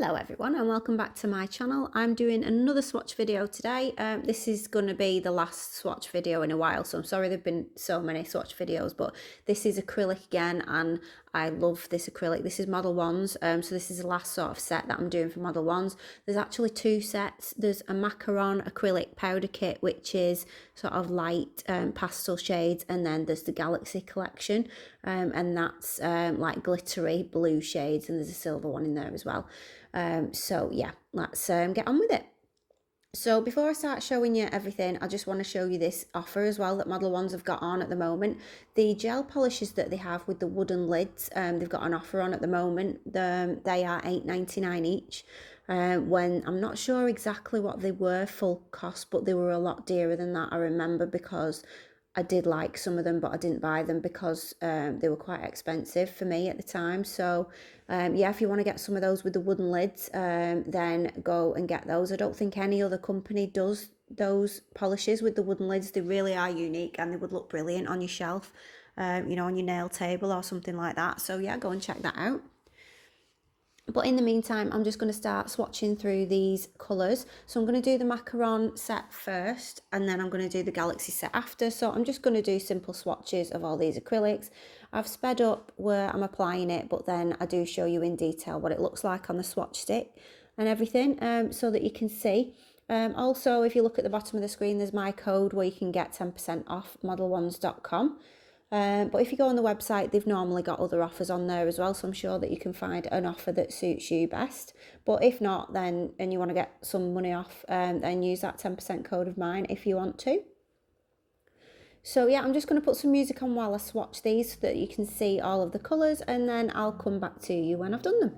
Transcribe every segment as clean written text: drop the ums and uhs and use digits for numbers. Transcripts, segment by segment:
Hello everyone and welcome back to my channel. I'm doing another swatch video today. This is going to be the last swatch video in a while, so I'm sorry there've been so many swatch videos, but this is acrylic again and I love this acrylic. This is Modelones, so this is the last sort of set that I'm doing for Modelones. There's actually two sets. There's a Macaron acrylic powder kit, which is sort of light pastel shades, and then there's the Galaxy collection, and that's like glittery blue shades, and there's a silver one in there as well. So yeah, let's get on with it. So before I start showing you everything, I just want to show you this offer as well that Modelones have got on at the moment. The gel polishes that they have with the wooden lids, they've got an offer on at the moment. They are $8.99 each. When I'm not sure exactly what they were full cost, but they were a lot dearer than that, I remember, because I did like some of them, but I didn't buy them because they were quite expensive for me at the time. So yeah, if you want to get some of those with the wooden lids, then go and get those. I don't think any other company does those polishes with the wooden lids. They really are unique and they would look brilliant on your shelf, you know, on your nail table or something like that. So yeah, go and check that out. But in the meantime, I'm just going to start swatching through these colours. So I'm going to do the Macaron set first, and then I'm going to do the Galaxy set after. So I'm just going to do simple swatches of all these acrylics. I've sped up where I'm applying it, but then I do show you in detail what it looks like on the swatch stick and everything, so that you can see. Also, if you look at the bottom of the screen, there's my code where you can get 10% off modelones.com. But if you go on the website, they've normally got other offers on there as well, so I'm sure that you can find an offer that suits you best. But if not, then, and you want to get some money off, then use that 10% code of mine if you want to. So yeah, I'm just going to put some music on while I swatch these so that you can see all of the colours, and then I'll come back to you when I've done them.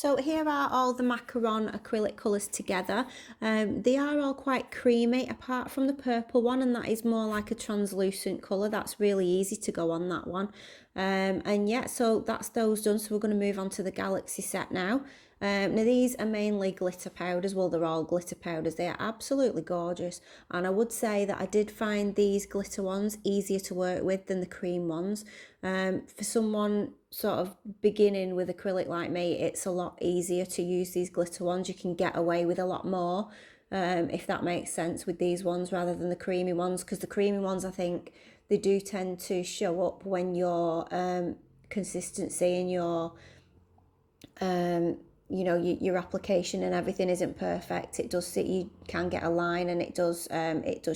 So here are all the Macaron acrylic colours together. They are all quite creamy apart from the purple one, and that is more like a translucent colour. That's really easy to go on that one. And yeah, so that's those done. So we're going to move on to the Galaxy set now. Now these are mainly glitter powders. Well, they're all glitter powders. They are absolutely gorgeous. And I would say that I did find these glitter ones easier to work with than the cream ones. For someone sort of beginning with acrylic like me, it's a lot easier to use these glitter ones. You can get away with a lot more, if that makes sense, with these ones rather than the creamy ones, because the creamy ones, I think they do tend to show up when your consistency and your you know, your application and everything isn't perfect. It does sit, you can get a line, and it does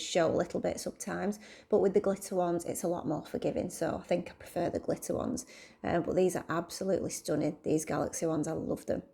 show a little bit sometimes, but with the glitter ones it's a lot more forgiving, so I think I prefer the glitter ones. But these are absolutely stunning, these Galaxy ones. I love them.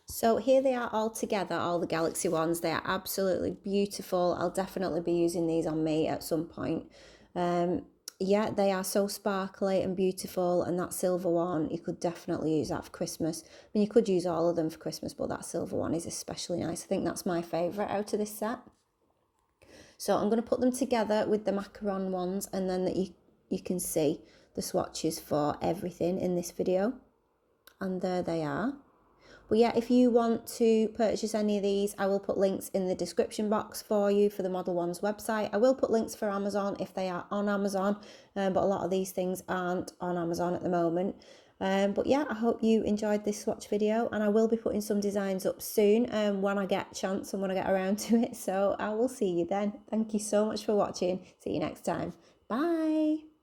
So here they are all together, all the Galaxy ones. They are absolutely beautiful. I'll definitely be using these on me at some point. Yeah, they are so sparkly and beautiful, and that silver one, you could definitely use that for Christmas. I mean, you could use all of them for Christmas, but that silver one is especially nice. I think that's my favourite out of this set. So I'm going to put them together with the Macaron ones, and then that you can see the swatches for everything in this video. And there they are. But yeah, if you want to purchase any of these, I will put links in the description box for you for the Model One's website. I will put links for Amazon if they are on Amazon, but a lot of these things aren't on Amazon at the moment. But yeah, I hope you enjoyed this swatch video, and I will be putting some designs up soon when I get a chance and when I get around to it. So I will see you then. Thank you so much for watching. See you next time. Bye.